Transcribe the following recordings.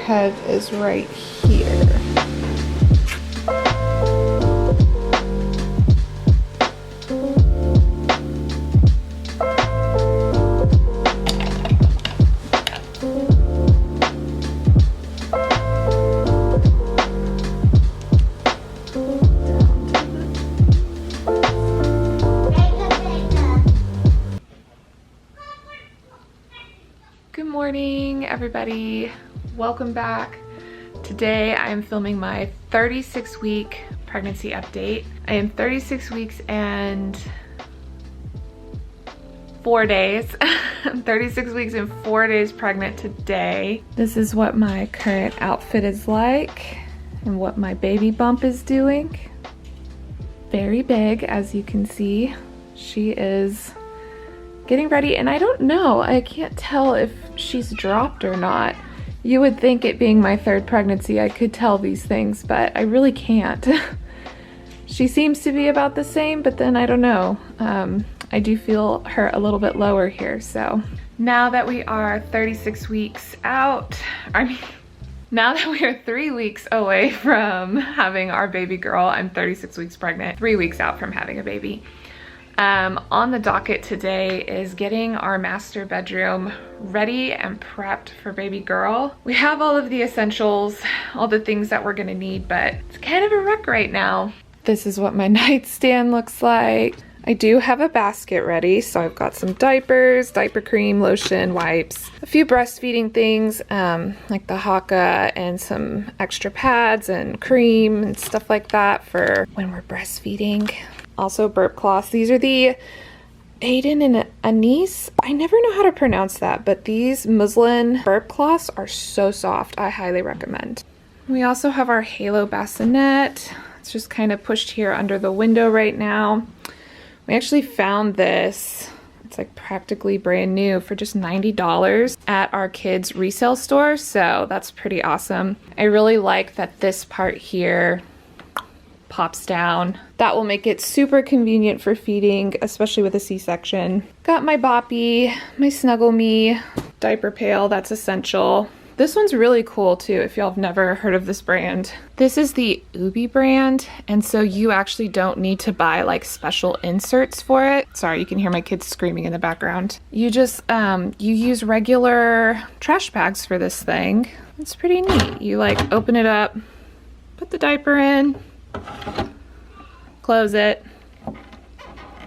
head is right here. Good morning, everybody. Welcome back. Today I am filming my 36-week pregnancy update. I am 36 weeks and 4 days. I'm 36 weeks and 4 days pregnant today. This is what my current outfit is like and what my baby bump is doing. Very big, as you can see. She is getting ready, and I don't know, I can't tell if she's dropped or not. You would think, it being my third pregnancy, I could tell these things, but I really can't. She seems to be about the same, but then I don't know. I do feel her a little bit lower here. So now that we are 36 weeks out, now that we are 3 weeks away from having our baby girl, I'm 36 weeks pregnant, 3 weeks out from having a baby. On the docket today is getting our master bedroom ready and prepped for baby girl. We have all of the essentials, all the things that we're gonna need, but it's kind of a wreck right now. This is what my nightstand looks like. I do have a basket ready, so I've got some diapers, diaper cream, lotion, wipes, a few breastfeeding things, like the Haka, and some extra pads and cream and stuff like that for when we're breastfeeding. Also burp cloths. These are the Aiden and Anise. I never know how to pronounce that, but these muslin burp cloths are so soft. I highly recommend. We also have our Halo bassinet. It's just kind of pushed here under the window right now. We actually found this, it's like practically brand new, for just $90 at our kids resale store, so that's pretty awesome. I really like that this part here pops down. That will make it super convenient for feeding, especially with a C-section. Got my Boppy, my Snuggle Me diaper pail, that's essential. This one's really cool too, if y'all have never heard of this brand. This is the Ubi brand, and so you actually don't need to buy like special inserts for it. Sorry, you can hear my kids screaming in the background. You just, you use regular trash bags for this thing. It's pretty neat. You like open it up, put the diaper in, close it,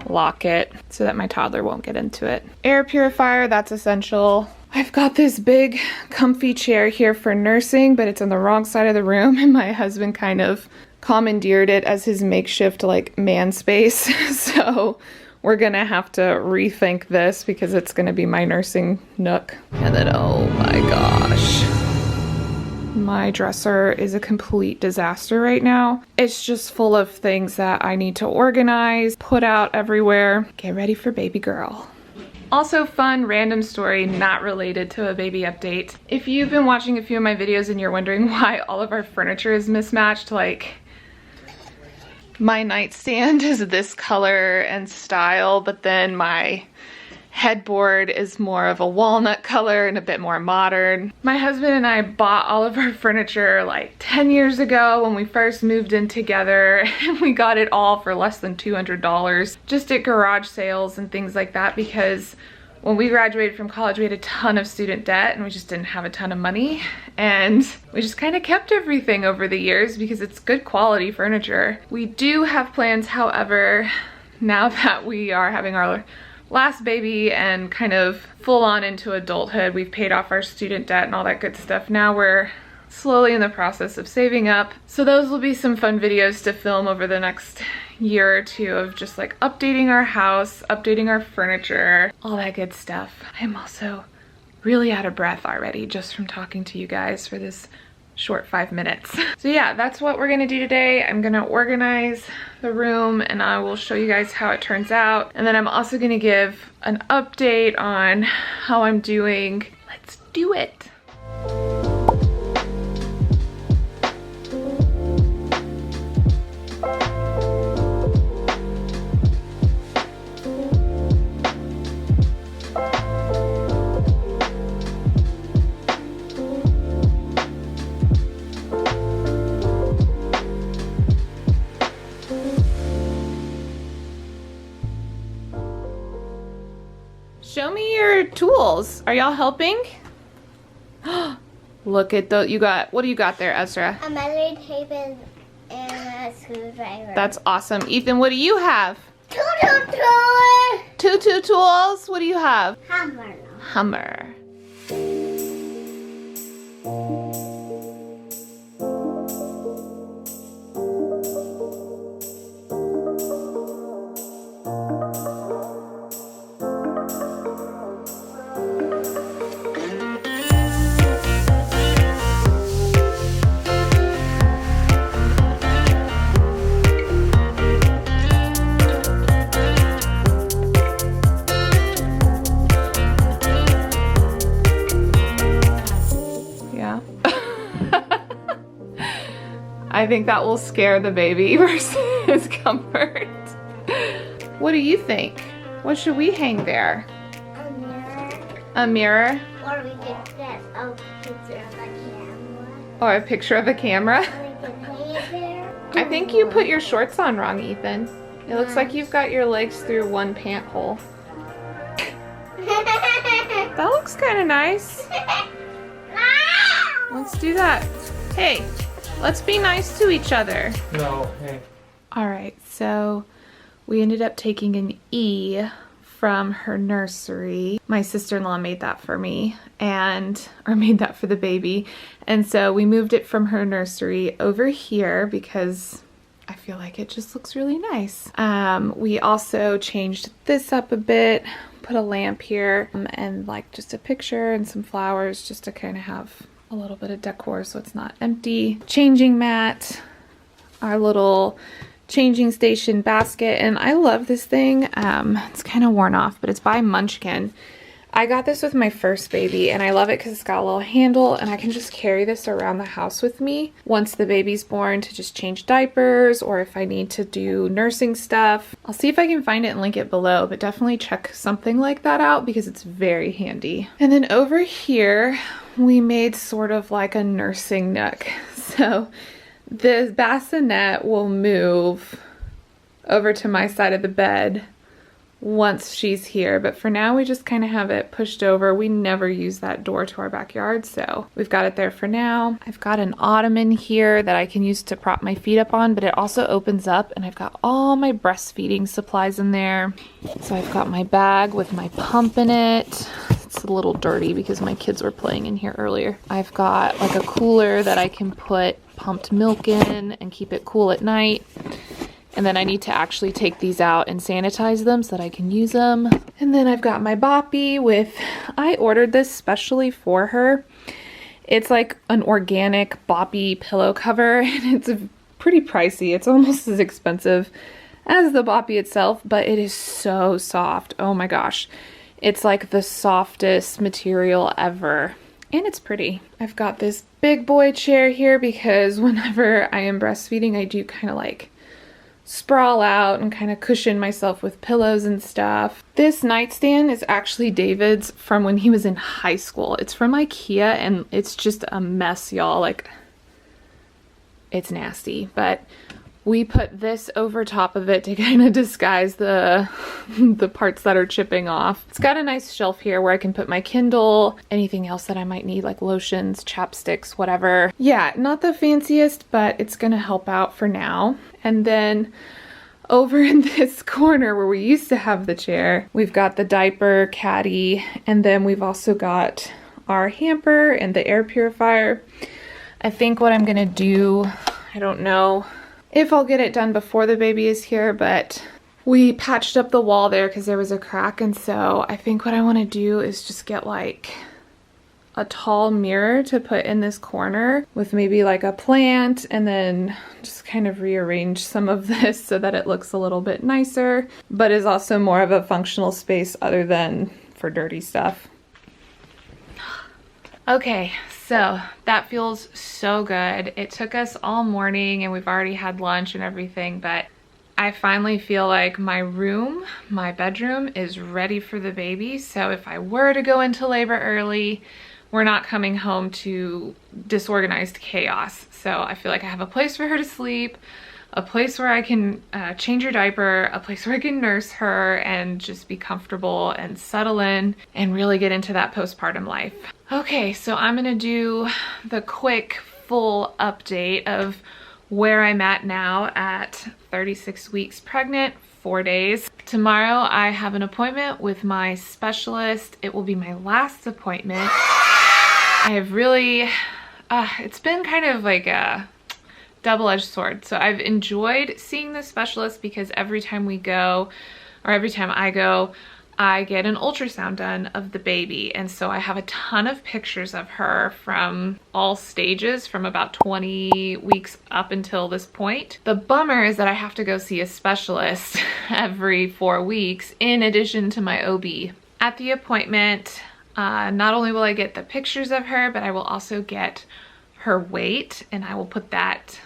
lock it so that my toddler won't get into it. Air purifier, that's essential. I've got this big comfy chair here for nursing, but it's on the wrong side of the room, and my husband kind of commandeered it as his makeshift like man space. So we're gonna have to rethink this because it's gonna be my nursing nook. And then, oh my gosh, my dresser is a complete disaster right now. It's just full of things that I need to organize, put out everywhere. Get ready for baby girl. Also, fun random story not related to a baby update. If you've been watching a few of my videos and you're wondering why all of our furniture is mismatched, like my nightstand is this color and style, but then my headboard is more of a walnut color and a bit more modern. My husband and I bought all of our furniture like 10 years ago when we first moved in together, and we got it all for less than $200 just at garage sales and things like that, because when we graduated from college we had a ton of student debt and we just didn't have a ton of money, and we just kind of kept everything over the years because it's good quality furniture. We do have plans, however, now that we are having our last baby and kind of full on into adulthood, we've paid off our student debt and all that good stuff. Now we're slowly in the process of saving up. So those will be some fun videos to film over the next year or two of just like updating our house, updating our furniture, all that good stuff. I'm also really out of breath already just from talking to you guys for this short 5 minutes. So yeah, that's what we're gonna do today. I'm gonna organize the room and I will show you guys how it turns out. And then I'm also gonna give an update on how I'm doing. Let's do it. show me your tools. Are y'all helping? Look at those. What do you got there, Ezra? A measuring tape and a screwdriver. That's awesome. Ethan, what do you have? Two tools. What do you have? Hammer. Hummer. I think that will scare the baby versus comfort. What do you think? What should we hang there? A mirror. A mirror? Or we could get a picture of a camera. Or a picture of a camera? Or we could hang it there. I think you put your shorts on wrong, Ethan. It looks like you've got your legs through one pant hole. That looks kind of nice. Let's do that. Hey, let's be nice to each other. No, hey. All right, so we ended up taking an E from her nursery. My sister-in-law made that for me or made that for the baby. And so we moved it from her nursery over here because I feel like it just looks really nice. We also changed this up a bit, put a lamp here and like just a picture and some flowers just to kind of have a little bit of decor so it's not empty. Changing mat, our little changing station basket, and I love this thing. It's kind of worn off, but it's by Munchkin. I got this with my first baby and I love it because it's got a little handle and I can just carry this around the house with me once the baby's born to just change diapers or if I need to do nursing stuff. I'll see if I can find it and link it below, but definitely check something like that out because it's very handy. And then over here, we made sort of like a nursing nook. So the bassinet will move over to my side of the bed once she's here, but for now we just kind of have it pushed over. We never use that door to our backyard, so we've got it there for now. I've got an ottoman here that I can use to prop my feet up on, but it also opens up and I've got all my breastfeeding supplies in there. So I've got my bag with my pump in it. It's a little dirty because my kids were playing in here earlier. I've got like a cooler that I can put pumped milk in and keep it cool at night. And then I need to actually take these out and sanitize them so that I can use them. And then I've got my boppy with, I ordered this specially for her. It's like an organic boppy pillow cover and it's pretty pricey. It's almost as expensive as the boppy itself, but it is so soft. Oh my gosh. It's like the softest material ever. And it's pretty. I've got this big boy chair here because whenever I am breastfeeding, I do kind of like sprawl out and kind of cushion myself with pillows and stuff. This nightstand is actually David's from when he was in high school. It's from IKEA and it's just a mess, y'all. Like, it's nasty, but we put this over top of it to kind of disguise the parts that are chipping off. It's got a nice shelf here where I can put my Kindle, anything else that I might need, like lotions, chapsticks, whatever. Yeah, not the fanciest, but it's gonna help out for now. And then over in this corner where we used to have the chair, we've got the diaper caddy, and then we've also got our hamper and the air purifier. I think what I'm gonna do, I don't know if I'll get it done before the baby is here, but we patched up the wall there because there was a crack, and so I think what I want to do is just get like a tall mirror to put in this corner with maybe like a plant and then just kind of rearrange some of this so that it looks a little bit nicer, but is also more of a functional space other than for dirty stuff. Okay, so that feels so good. It took us all morning and we've already had lunch and everything, but I finally feel like my room, my bedroom, is ready for the baby. So if I were to go into labor early, we're not coming home to disorganized chaos. So I feel like I have a place for her to sleep, a place where I can change her diaper, a place where I can nurse her and just be comfortable and settle in and really get into that postpartum life. Okay, so I'm gonna do the quick full update of where I'm at now at 36 weeks pregnant, 4 days. Tomorrow I have an appointment with my specialist. It will be my last appointment. I have really, it's been kind of like a double-edged sword. So I've enjoyed seeing the specialist because every time we go, or every time I go, I get an ultrasound done of the baby. And so I have a ton of pictures of her from all stages from about 20 weeks up until this point. The bummer is that I have to go see a specialist every 4 weeks in addition to my OB. At the appointment, not only will I get the pictures of her, but I will also get her weight, and I will put that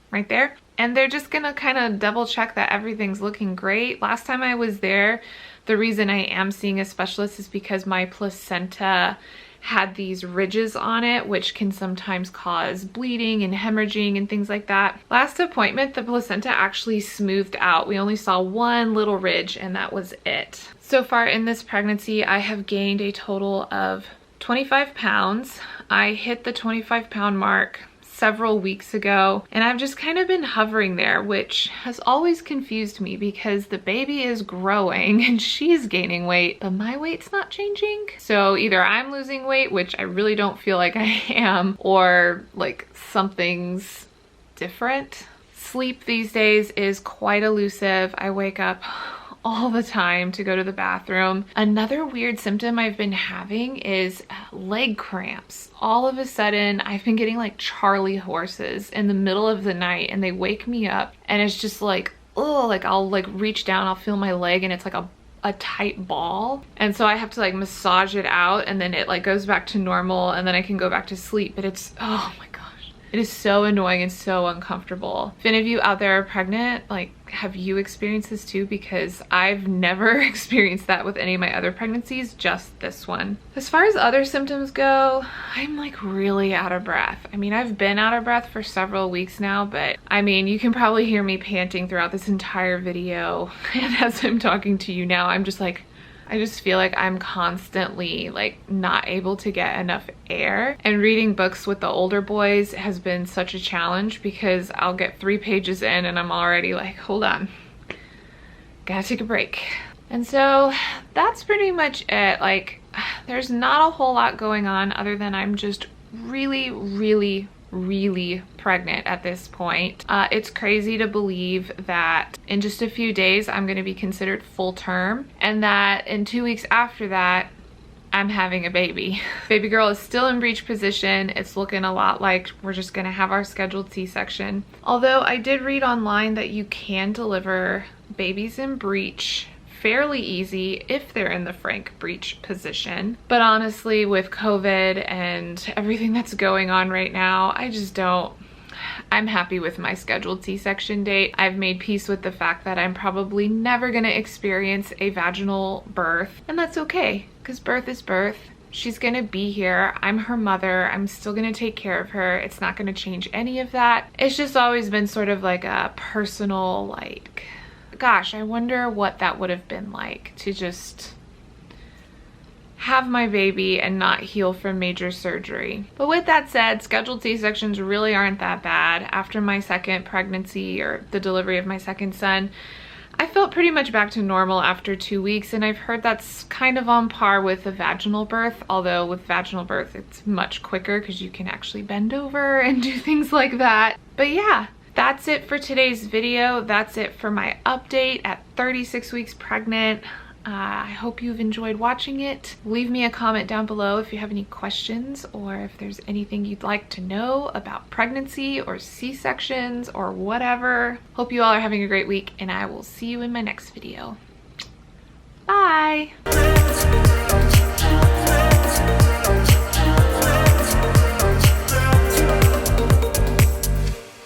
right there. And they're just gonna kind of double check that everything's looking great. Last time I was there, the reason I am seeing a specialist is because my placenta had these ridges on it, which can sometimes cause bleeding and hemorrhaging and things like that. Last appointment, the placenta actually smoothed out. We only saw one little ridge and that was it. So far in this pregnancy, I have gained a total of 25 pounds. I hit the 25-pound mark several weeks ago, and I've just kind of been hovering there, which has always confused me because the baby is growing and she's gaining weight, but my weight's not changing. So either I'm losing weight, which I really don't feel like I am, or like something's different. Sleep these days is quite elusive. I wake up all the time to go to the bathroom. Another weird symptom I've been having is leg cramps. All of a sudden, I've been getting like Charlie horses in the middle of the night, and they wake me up, and it's just like, oh, like I'll like reach down, I'll feel my leg, and it's like a tight ball, and so I have to like massage it out, and then it like goes back to normal, and then I can go back to sleep. But it's, oh my gosh, it is so annoying and so uncomfortable. If any of you out there are pregnant, like, have you experienced this too? Because I've never experienced that with any of my other pregnancies, just this one. As far as other symptoms go, I'm like really out of breath. I mean, I've been out of breath for several weeks now, but I mean, you can probably hear me panting throughout this entire video. And as I'm talking to you now, I'm just like, I just feel like I'm constantly like not able to get enough air. And reading books with the older boys has been such a challenge because I'll get 3 pages in and I'm already like, hold on, gotta take a break. And so that's pretty much it. Like, there's not a whole lot going on other than I'm just really pregnant at this point. It's crazy to believe that in just a few days I'm going to be considered full term, and that in 2 weeks after that I'm having a baby. Baby girl is still in breech position. It's looking a lot like we're just going to have our scheduled C-section. Although I did read online that you can deliver babies in breech fairly easy if they're in the frank breech position. But honestly, with COVID and everything that's going on right now, I'm happy with my scheduled C-section date. I've made peace with the fact that I'm probably never gonna experience a vaginal birth, and that's okay, because birth is birth. She's gonna be here. I'm her mother. I'm still gonna take care of her. It's not gonna change any of that. It's just always been sort of like a personal, like, gosh, I wonder what that would have been like to just have my baby and not heal from major surgery. But with that said, scheduled C-sections really aren't that bad. After my second pregnancy, or the delivery of my second son, I felt pretty much back to normal after 2 weeks, and I've heard that's kind of on par with a vaginal birth, although with vaginal birth it's much quicker because you can actually bend over and do things like that. But yeah, that's it for today's video. That's it for my update at 36 weeks pregnant. I hope you've enjoyed watching it. Leave me a comment down below if you have any questions, or if there's anything you'd like to know about pregnancy or C-sections or whatever. Hope you all are having a great week, and I will see you in my next video. Bye!